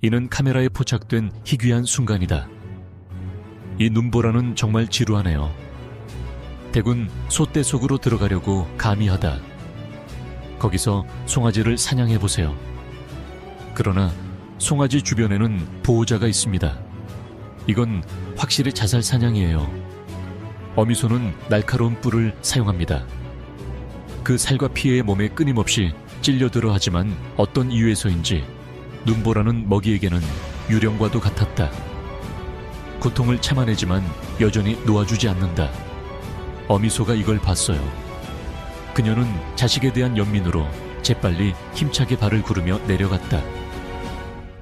이는 카메라에 포착된 희귀한 순간이다. 이 눈보라는 정말 지루하네요. 대군 소떼 속으로 들어가려고 감히 하다. 거기서 송아지를 사냥해보세요. 그러나 송아지 주변에는 보호자가 있습니다. 이건 확실히 자살 사냥이에요. 어미소는 날카로운 뿔을 사용합니다. 그 살과 피의 몸에 끊임없이 찔려들어 하지만 어떤 이유에서인지 눈보라는 먹이에게는 유령과도 같았다. 고통을 참아내지만 여전히 놓아주지 않는다. 어미소가 이걸 봤어요. 그녀는 자식에 대한 연민으로 재빨리 힘차게 발을 구르며 내려갔다.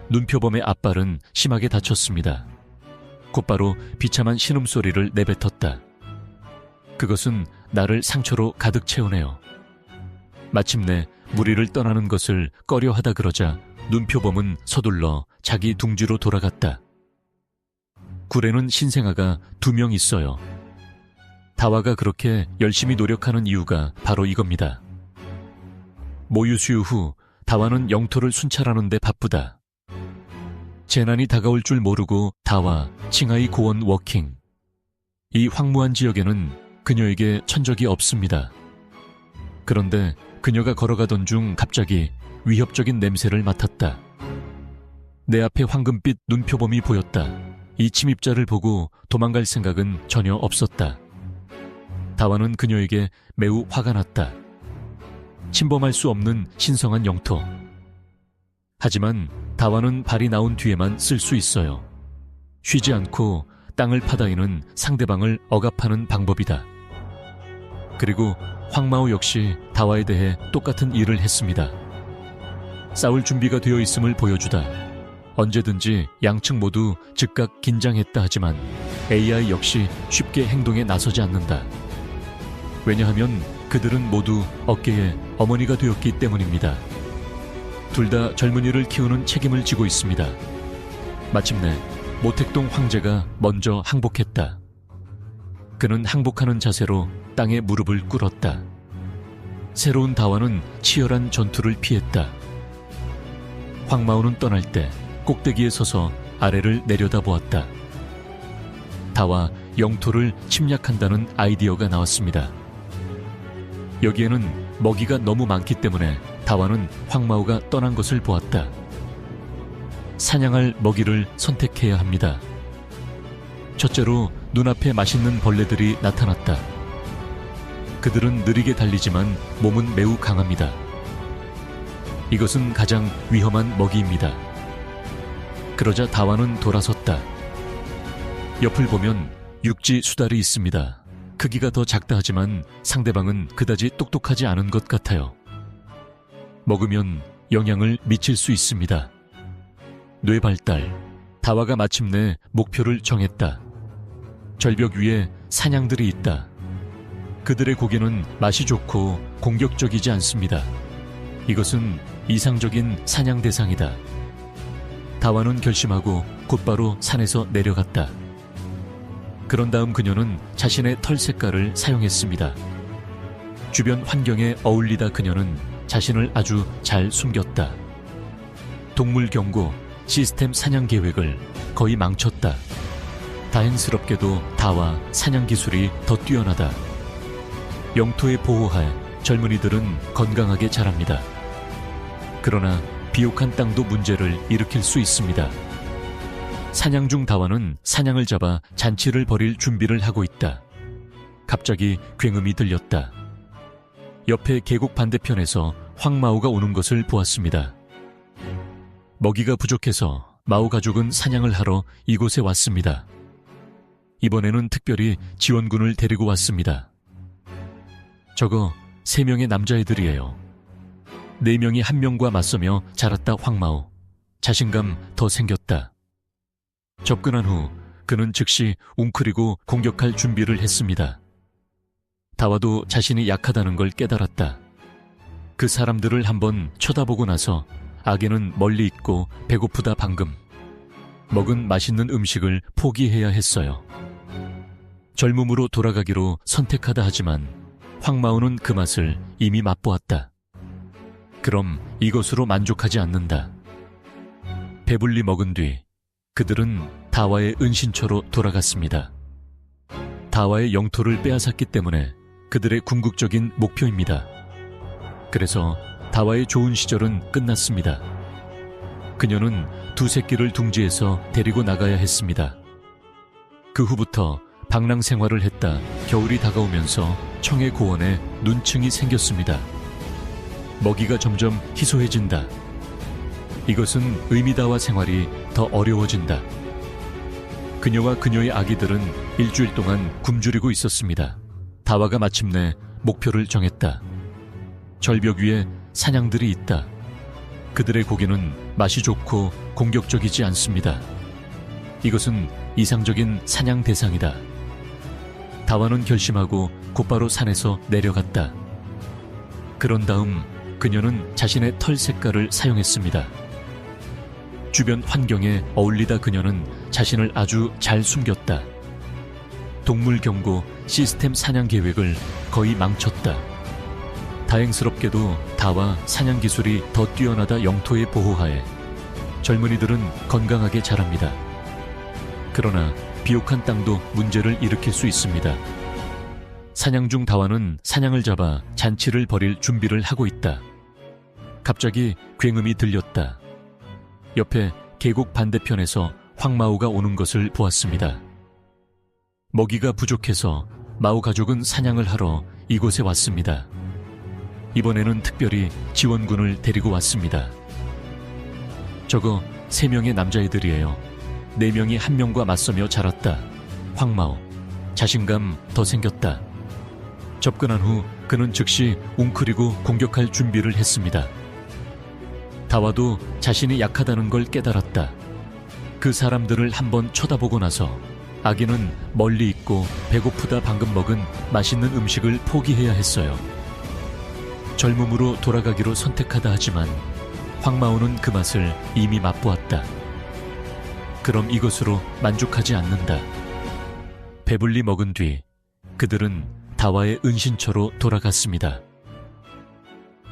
눈표범의 앞발은 심하게 다쳤습니다. 곧바로 비참한 신음소리를 내뱉었다. 그것은 나를 상처로 가득 채우네요. 마침내 무리를 떠나는 것을 꺼려하다 그러자 눈표범은 서둘러 자기 둥지로 돌아갔다. 굴에는 신생아가 2명 있어요. 다와가 그렇게 열심히 노력하는 이유가 바로 이겁니다. 모유 수유 후 다와는 영토를 순찰하는 데 바쁘다. 재난이 다가올 줄 모르고 다와 칭하이 고원 워킹. 이 황무한 지역에는 그녀에게 천적이 없습니다. 그런데 그녀가 걸어가던 중 갑자기 위협적인 냄새를 맡았다. 내 앞에 황금빛 눈표범이 보였다. 이 침입자를 보고 도망갈 생각은 전혀 없었다. 다와는 그녀에게 매우 화가 났다. 침범할 수 없는 신성한 영토. 하지만 다와는 발이 나온 뒤에만 쓸 수 있어요. 쉬지 않고 땅을 파다이는 상대방을 억압하는 방법이다. 그리고 황마오 역시 다와에 대해 똑같은 일을 했습니다. 싸울 준비가 되어 있음을 보여주다. 언제든지 양측 모두 즉각 긴장했다 하지만 AI 역시 쉽게 행동에 나서지 않는다. 왜냐하면 그들은 모두 어깨에 어머니가 되었기 때문입니다. 둘 다 젊은이를 키우는 책임을 지고 있습니다. 마침내 모택동 황제가 먼저 항복했다. 그는 항복하는 자세로 땅에 무릎을 꿇었다. 새로운 다와는 치열한 전투를 피했다. 황마오는 떠날 때 꼭대기에 서서 아래를 내려다보았다. 다와 영토를 침략한다는 아이디어가 나왔습니다. 여기에는 먹이가 너무 많기 때문에 다와는 황마오가 떠난 것을 보았다. 사냥할 먹이를 선택해야 합니다. 첫째로 눈앞에 맛있는 벌레들이 나타났다. 그들은 느리게 달리지만 몸은 매우 강합니다. 이것은 가장 위험한 먹이입니다. 그러자 다와는 돌아섰다. 옆을 보면 육지 수달이 있습니다. 크기가 더 작다 하지만 상대방은 그다지 똑똑하지 않은 것 같아요. 먹으면 영향을 미칠 수 있습니다. 뇌 발달. 다와가 마침내 목표를 정했다. 절벽 위에 사냥들이 있다. 그들의 고기는 맛이 좋고 공격적이지 않습니다. 이것은 이상적인 사냥 대상이다. 다와는 결심하고 곧바로 산에서 내려갔다. 그런 다음 그녀는 자신의 털 색깔을 사용했습니다. 주변 환경에 어울리다 그녀는 자신을 아주 잘 숨겼다. 동물 경고, 시스템 사냥 계획을 거의 망쳤다. 다행스럽게도 다와 사냥 기술이 더 뛰어나다. 영토에 보호할 젊은이들은 건강하게 자랍니다. 그러나 비옥한 땅도 문제를 일으킬 수 있습니다. 사냥 중 다와는 사냥을 잡아 잔치를 벌일 준비를 하고 있다. 갑자기 굉음이 들렸다. 옆에 계곡 반대편에서 황마오가 오는 것을 보았습니다. 먹이가 부족해서 마오 가족은 사냥을 하러 이곳에 왔습니다. 이번에는 특별히 지원군을 데리고 왔습니다. 저거 3명의 남자애들이에요. 4명이 1명과 맞서며 자랐다 황마오. 자신감 더 생겼다. 접근한 후 그는 즉시 웅크리고 공격할 준비를 했습니다. 다와도 자신이 약하다는 걸 깨달았다. 그 사람들을 한번 쳐다보고 나서 아기는 멀리 있고 배고프다 방금. 먹은 맛있는 음식을 포기해야 했어요. 젊음으로 돌아가기로 선택하다 하지만 황마오는 그 맛을 이미 맛보았다. 그럼 이것으로 만족하지 않는다. 배불리 먹은 뒤 그들은 다와의 은신처로 돌아갔습니다. 다와의 영토를 빼앗았기 때문에 그들의 궁극적인 목표입니다. 그래서 다와의 좋은 시절은 끝났습니다. 그녀는 두 새끼를 둥지에서 데리고 나가야 했습니다. 그 후부터 방랑 생활을 했다 겨울이 다가오면서 청의 고원에 눈층이 생겼습니다. 먹이가 점점 희소해진다. 이것은 의미다와 생활이 더 어려워진다. 그녀와 그녀의 아기들은 일주일 동안 굶주리고 있었습니다. 다와가 마침내 목표를 정했다. 절벽 위에 사냥들이 있다. 그들의 고기는 맛이 좋고 공격적이지 않습니다. 이것은 이상적인 사냥 대상이다. 다와는 결심하고 곧바로 산에서 내려갔다. 그런 다음 그녀는 자신의 털 색깔을 사용했습니다. 주변 환경에 어울리다 그녀는 자신을 아주 잘 숨겼다. 동물 경고 시스템 사냥 계획을 거의 망쳤다. 다행스럽게도 다와 사냥 기술이 더 뛰어나다 영토의 보호하에 젊은이들은 건강하게 자랍니다. 그러나 비옥한 땅도 문제를 일으킬 수 있습니다. 사냥 중 다와는 사냥을 잡아 잔치를 벌일 준비를 하고 있다. 갑자기 굉음이 들렸다. 옆에 계곡 반대편에서 황마오가 오는 것을 보았습니다. 먹이가 부족해서 마오 가족은 사냥을 하러 이곳에 왔습니다. 이번에는 특별히 지원군을 데리고 왔습니다. 저거 3명의 남자애들이에요. 4명이 1명과 맞서며 자랐다. 황마오, 자신감 더 생겼다. 접근한 후 그는 즉시 웅크리고 공격할 준비를 했습니다. 다와도 자신이 약하다는 걸 깨달았다. 그 사람들을 한번 쳐다보고 나서 아기는 멀리 있고 배고프다 방금 먹은 맛있는 음식을 포기해야 했어요. 젊음으로 돌아가기로 선택하다 하지만 황마오는 그 맛을 이미 맛보았다. 그럼 이것으로 만족하지 않는다. 배불리 먹은 뒤 그들은 다와의 은신처로 돌아갔습니다.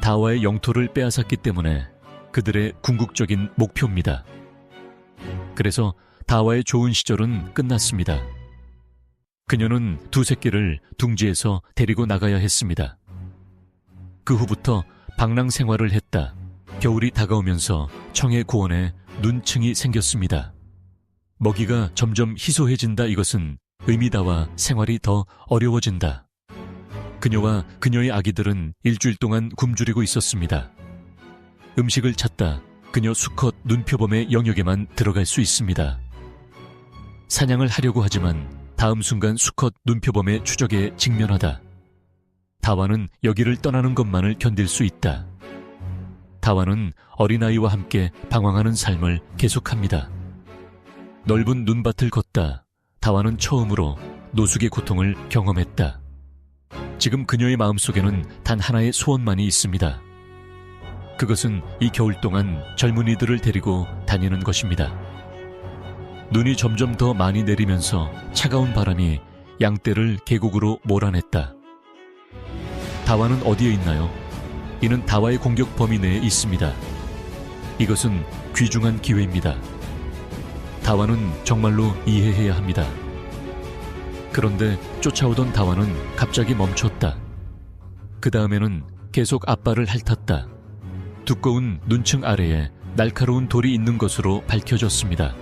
다와의 영토를 빼앗았기 때문에 그들의 궁극적인 목표입니다. 그래서 다와의 좋은 시절은 끝났습니다. 그녀는 두 새끼를 둥지에서 데리고 나가야 했습니다. 그 후부터 방랑 생활을 했다. 겨울이 다가오면서 청의 고원에 눈층이 생겼습니다. 먹이가 점점 희소해진다. 이것은 의미다와 생활이 더 어려워진다. 그녀와 그녀의 아기들은 일주일 동안 굶주리고 있었습니다. 음식을 찾다 그녀 수컷 눈표범의 영역에만 들어갈 수 있습니다. 사냥을 하려고 하지만 다음 순간 수컷 눈표범의 추적에 직면하다. 다와는 여기를 떠나는 것만을 견딜 수 있다. 다와는 어린아이와 함께 방황하는 삶을 계속합니다. 넓은 눈밭을 걷다 다와는 처음으로 노숙의 고통을 경험했다. 지금 그녀의 마음속에는 단 하나의 소원만이 있습니다. 그것은 이 겨울 동안 젊은이들을 데리고 다니는 것입니다. 눈이 점점 더 많이 내리면서 차가운 바람이 양떼를 계곡으로 몰아냈다. 다와는 어디에 있나요? 이는 다와의 공격 범위 내에 있습니다. 이것은 귀중한 기회입니다. 다와는 정말로 이해해야 합니다. 그런데 쫓아오던 다와는 갑자기 멈췄다. 그 다음에는 계속 앞발을 핥았다. 두꺼운 눈층 아래에 날카로운 돌이 있는 것으로 밝혀졌습니다.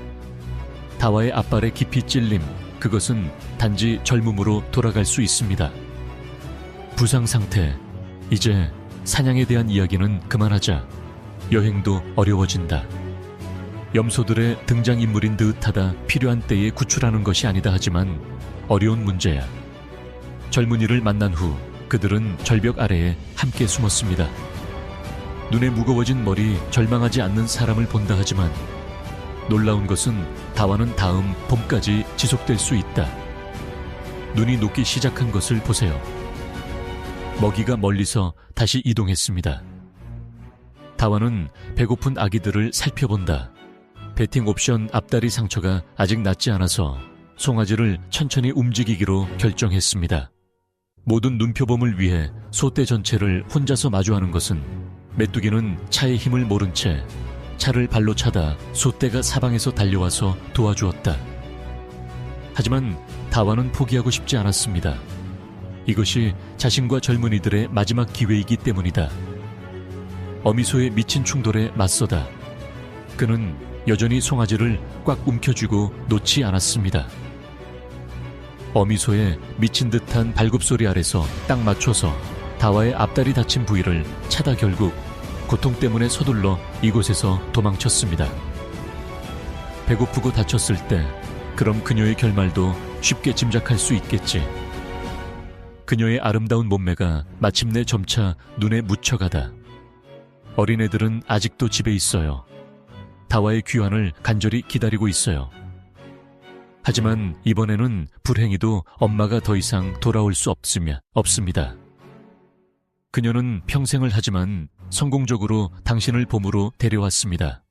다와의 앞발에 깊이 찔림, 그것은 단지 젊음으로 돌아갈 수 있습니다. 부상 상태, 이제 사냥에 대한 이야기는 그만하자. 여행도 어려워진다. 염소들의 등장인물인 듯하다. 필요한 때에 구출하는 것이 아니다. 하지만 어려운 문제야. 젊은이를 만난 후 그들은 절벽 아래에 함께 숨었습니다. 눈에 무거워진 머리, 절망하지 않는 사람을 본다. 하지만 놀라운 것은 다와는 다음 봄까지 지속될 수 있다. 눈이 녹기 시작한 것을 보세요. 먹이가 멀리서 다시 이동했습니다. 다와는 배고픈 아기들을 살펴본다. 배팅 옵션 앞다리 상처가 아직 낫지 않아서 송아지를 천천히 움직이기로 결정했습니다. 모든 눈표범을 위해 소떼 전체를 혼자서 마주하는 것은 메뚜기는 차의 힘을 모른 채 차를 발로 차다 소떼가 사방에서 달려와서 도와주었다. 하지만 다와는 포기하고 싶지 않았습니다. 이것이 자신과 젊은이들의 마지막 기회이기 때문이다. 어미소의 미친 충돌에 맞서다 그는 여전히 송아지를 꽉 움켜쥐고 놓지 않았습니다. 어미소의 미친 듯한 발굽소리 아래서 딱 맞춰서 다와의 앞다리 다친 부위를 차다 결국 고통 때문에 서둘러 이곳에서 도망쳤습니다. 배고프고 다쳤을 때 그럼 그녀의 결말도 쉽게 짐작할 수 있겠지. 그녀의 아름다운 몸매가 마침내 점차 눈에 묻혀가다 어린애들은 아직도 집에 있어요. 다와의 귀환을 간절히 기다리고 있어요. 하지만 이번에는 불행히도 엄마가 더 이상 돌아올 수 없습니다. 그녀는 평생을 하지만 성공적으로 당신을 봄으로 데려왔습니다.